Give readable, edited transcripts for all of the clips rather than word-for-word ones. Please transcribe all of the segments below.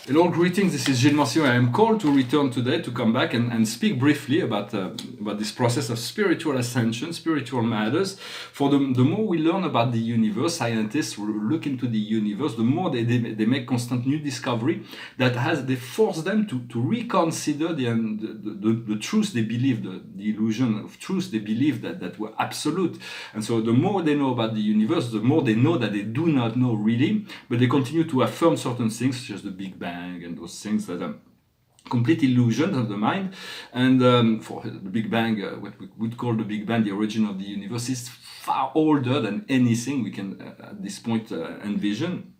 Hello, greetings. This is Gillesmansillon. I am called to return today to come back and speak briefly about this process of spiritual ascension, spiritual matters. For the more we learn about the universe, scientists look into the universe, the more they make constant new discovery they force them to reconsider the truth they believe, the illusion of truth they believe that were absolute. And so the more they know about the universe, the more they know that they do not know really, but they continue to affirm certain things, such as the Big Bang and those things that are complete illusions of the mind. And for the Big Bang, what we would call the Big Bang, the origin of the universe, is far older than anything we can at this point envision.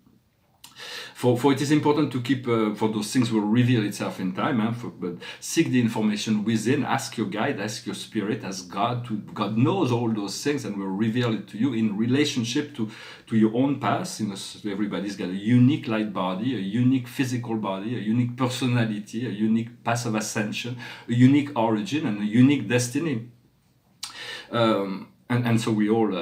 For it is important to keep, for those things will reveal itself in time, but seek the information within, ask your guide, ask your spirit, ask God. God knows all those things and will reveal it to you in relationship to your own past. Everybody's got a unique light body, a unique physical body, a unique personality, a unique path of ascension, a unique origin, and a unique destiny. And so we all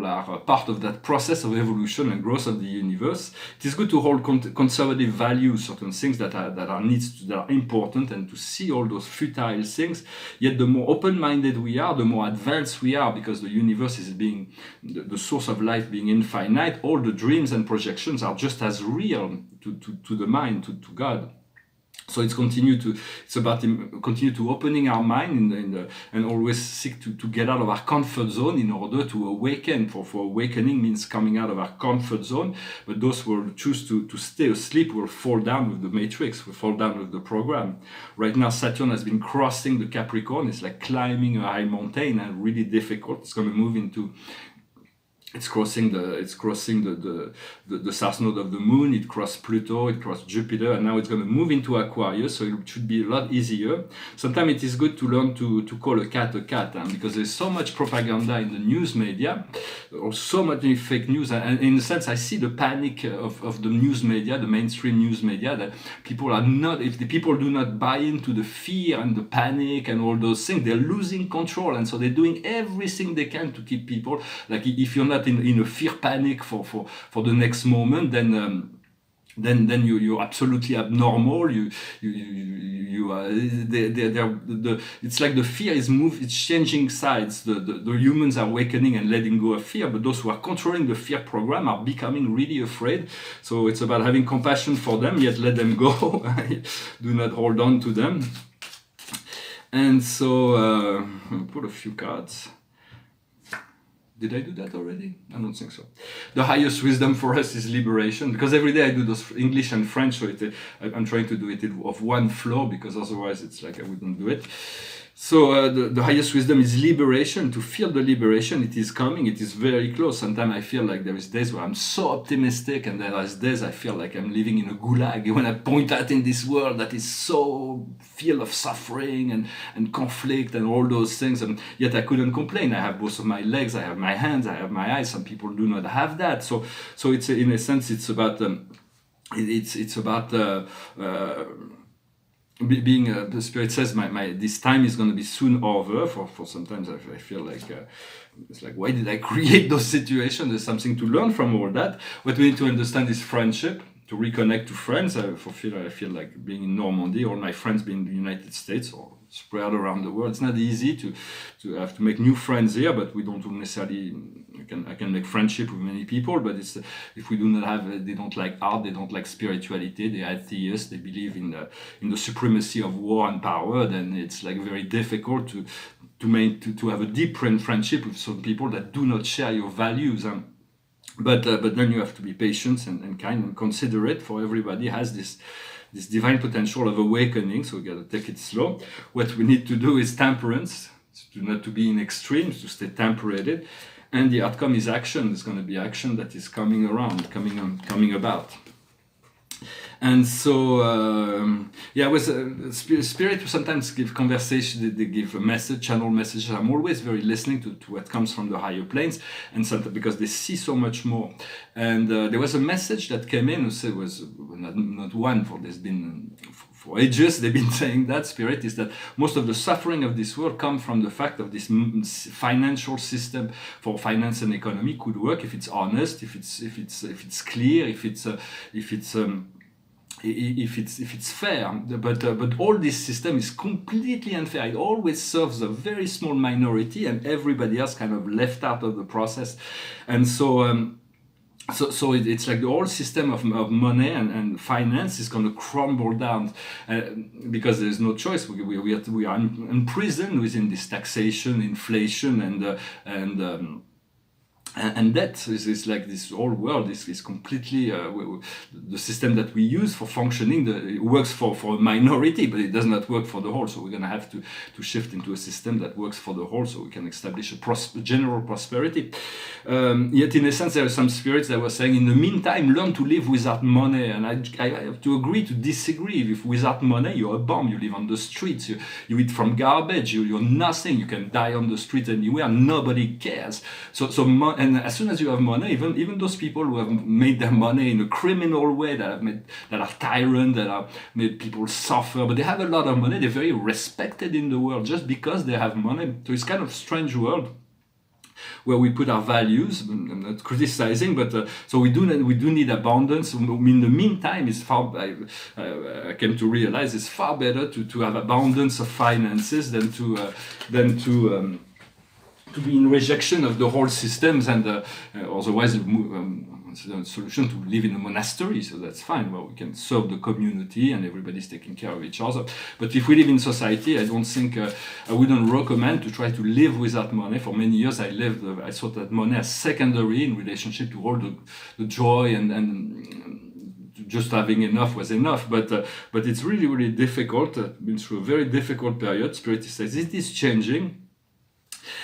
are part of that process of evolution and growth of the universe. It is good to hold conservative values, certain things that are important, and to see all those futile things. Yet the more open-minded we are, the more advanced we are, because the universe is being the source of life being infinite. All the dreams and projections are just as real to the mind, to God. So it's about continue to opening our mind and always seek to get out of our comfort zone in order to awaken. For awakening means coming out of our comfort zone. But those who will choose to stay asleep will fall down with the matrix, will fall down with the program. Right now, Saturn has been crossing the Capricorn. It's like climbing a high mountain and really difficult. It's going to move into. It's crossing the south node of the moon. It crossed Pluto, it crossed Jupiter, and now it's going to move into Aquarius, so it should be a lot easier. Sometimes it is good to learn to call a cat, because there's so much propaganda in the news media, or so much fake news, and in a sense I see the panic of the news media, the mainstream news media, that people are not, if the people do not buy into the fear and the panic and all those things, they're losing control, and so they're doing everything they can to keep people, like if you're not in a fear panic for the next moment, then you're absolutely abnormal. It's like the fear is it's changing sides. The humans are awakening and letting go of fear, but those who are controlling the fear program are becoming really afraid. So it's about having compassion for them, yet let them go. Do not hold on to them. And so I'll put a few cards. Did I do that already? I don't think so. The highest wisdom for us is liberation, because every day I do those English and French, so I'm trying to do it of one flow, because otherwise it's like I wouldn't do it. So the highest wisdom is liberation, to feel the liberation. It is coming, it is very close. Sometimes I feel like there is days where I'm so optimistic, and there are days I feel like I'm living in a gulag, when I point out in this world that is so full of suffering and conflict and all those things, and yet I couldn't complain. I have both of my legs, I have my hands, I have my eyes. Some people do not have that. So it's, in a sense, it's about being the spirit says my this time is going to be soon over. For sometimes I feel like it's like, why did I create those situations? There's something to learn from all that. What we need to understand is friendship, to reconnect to friends. I feel like being in Normandy, all my friends being in the United States or spread around the world. It's not easy to have to make new friends here, but we don't necessarily. I can make friendship with many people, but it's if we do not have, they don't like art, they don't like spirituality, they are atheists, they believe in the supremacy of war and power, then it's like very difficult to have a deep friendship with some people that do not share your values. But then you have to be patient and kind and considerate, for everybody has this divine potential of awakening, so we got to take it slow. What we need to do is temperance, not to be in extremes, to stay temperated. And the outcome is action. It's going to be action that is coming about. And so, with spirit, sometimes give conversation, they give a message, channel messages. I'm always very listening to what comes from the higher planes, and sometimes because they see so much more. And there was a message that came in, it was not one, for there's been for ages, they've been saying that spirit is that most of the suffering of this world come from the fact of this financial system for finance and economy could work if it's honest, if it's clear, if it's if it's fair, but all this system is completely unfair. It always serves a very small minority, and everybody else kind of left out of the process. And so it's like the whole system of money and finance is going to crumble down because there's no choice. We are imprisoned within this taxation, inflation, and that is like this whole world is completely the system that we use for functioning. It works for a minority, but it does not work for the whole. So we're going to have to shift into a system that works for the whole, so we can establish a general prosperity. Yet, in a sense, there are some spirits that were saying, in the meantime, learn to live without money. And I have to agree to disagree. If without money, you're a bum. You live on the streets. You eat from garbage. You're nothing. You can die on the street anywhere. Nobody cares. And as soon as you have money, even those people who have made their money in a criminal way, that are tyrants, that have made people suffer, but they have a lot of money, they're very respected in the world just because they have money. So it's kind of a strange world where we put our values. I'm not criticizing, but so we do need abundance. In the meantime, I came to realize it's far better to have abundance of finances than to be in rejection of the whole systems, and otherwise the solution to live in a monastery, so that's fine. Well, we can serve the community and everybody's taking care of each other. But if we live in society, I don't think I wouldn't recommend to try to live without money. For many years I thought that money as secondary in relationship to all the joy and just having enough was enough, but it's really, really difficult. I've been through a very difficult period. Spirit says it is changing.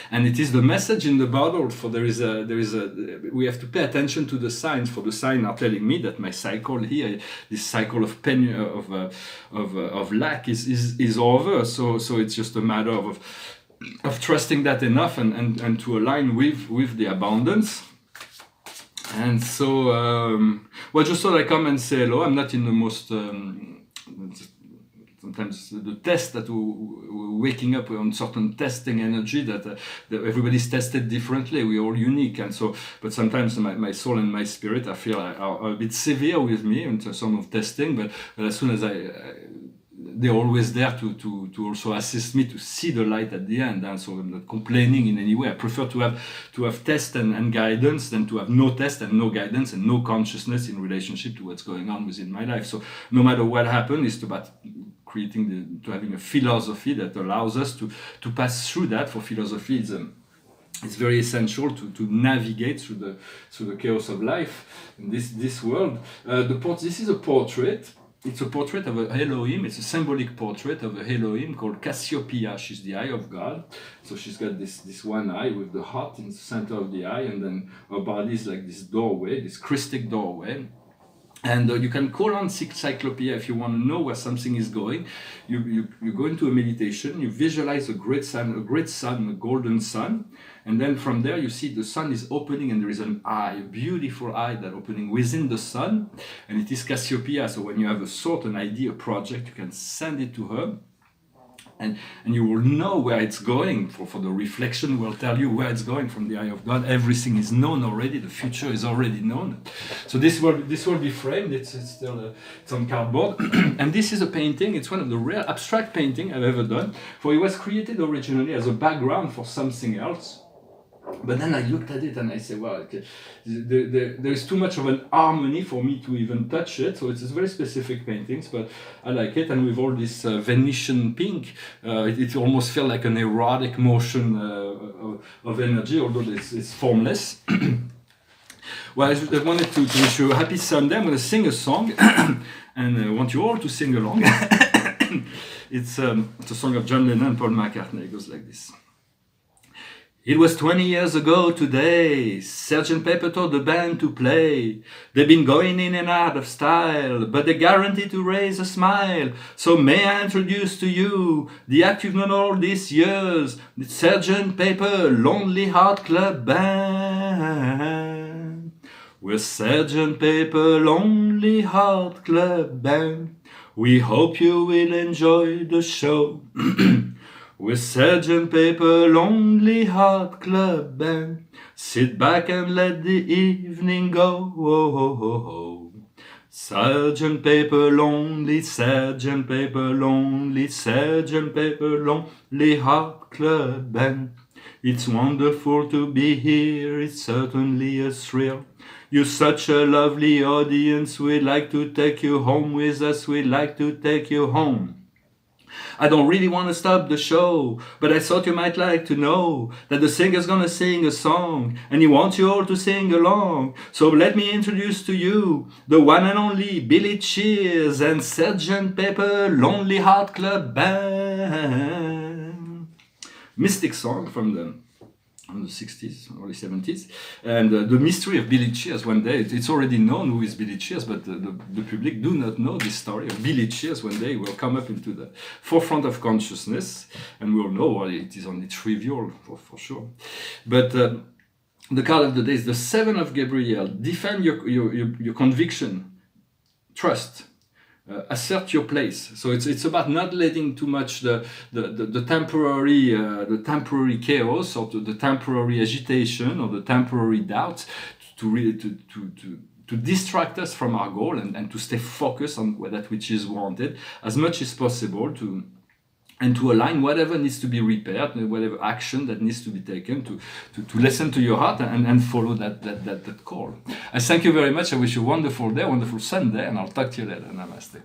And it is the message in the bottle. For we have to pay attention to the signs. For the signs are telling me that my cycle here, this cycle of pain, of lack, is over. So it's just a matter of trusting that enough and to align with the abundance. And so, just thought I come and say hello. I'm not in the most. Sometimes the test that we're waking up on certain testing energy that everybody's tested differently. We're all unique, and so. But sometimes my soul and my spirit, I feel, are a bit severe with me in terms of testing. But as soon as they're always there to also assist me to see the light at the end. And so I'm not complaining in any way. I prefer to have test and guidance than to have no test and no guidance and no consciousness in relationship to what's going on within my life. So no matter what happens, it's about having a philosophy that allows us to pass through that. For philosophy, it's very essential to navigate through the chaos of life in this world. This is a portrait. It's a portrait of a Elohim. It's a symbolic portrait of a Elohim called Cassiopeia. She's the eye of God. So she's got this one eye with the heart in the center of the eye, and then her body is like this doorway, this Christic doorway. And you can call on Cyclopeia if you want to know where something is going. You go into a meditation, you visualize a great sun, a golden sun, and then from there you see the sun is opening and there is an eye, a beautiful eye that opening within the sun, and it is Cassiopeia. So when you have a thought, an idea, a project, you can send it to her. And you will know where it's going. For the reflection will tell you where it's going from the eye of God. Everything is known already. The future is already known. So this will be framed. It's still it's on cardboard. And this is a painting. It's one of the rare abstract painting I've ever done. For it was created originally as a background for something else. But then I looked at it and I said, well, okay, there is too much of an harmony for me to even touch it. So it's a very specific paintings, but I like it. And with all this Venetian pink, it almost felt like an erotic motion of energy, although it's formless. Well, I wanted to wish you a happy Sunday. I'm going to sing a song, and I want you all to sing along. It's a song of John Lennon and Paul McCartney. It goes like this. It was 20 years ago today, Sgt. Pepper told the band to play. They've been going in and out of style, but they're guaranteed to raise a smile. So may I introduce to you the act you've known all these years, the Sgt. Pepper Lonely Heart Club Band. We're Sgt. Pepper Lonely Heart Club Band. We hope you will enjoy the show. With Sgt. Pepper Lonely Heart Club Band, sit back and let the evening go. Sgt. Pepper lonely, Sgt. Pepper lonely, Sgt. Pepper lonely heart club band. It's wonderful to be here, it's certainly a thrill. You're such a lovely audience, we'd like to take you home with us, we'd like to take you home. I don't really want to stop the show, but I thought you might like to know that the singer's gonna sing a song, and he wants you all to sing along. So let me introduce to you the one and only Billy Cheers and Sgt. Pepper Lonely Heart Club Band. Mystic song from the 60s, early 70s, and the mystery of Billy Cheers. One day, it's already known who is Billy Cheers, but the public do not know this story of Billy Cheers. One day will come up into the forefront of consciousness, and we all know well, it is only trivial for sure. But the card of the day is the Seven of Gabriel. Defend your conviction, trust. Assert your place. So it's about not letting too much the temporary chaos or the temporary agitation or the temporary doubt to distract us from our goal and to stay focused on that which is wanted as much as possible and to align whatever needs to be repaired, whatever action that needs to be taken to listen to your heart and follow that call. I thank you very much. I wish you a wonderful day, a wonderful Sunday, and I'll talk to you later. Namaste.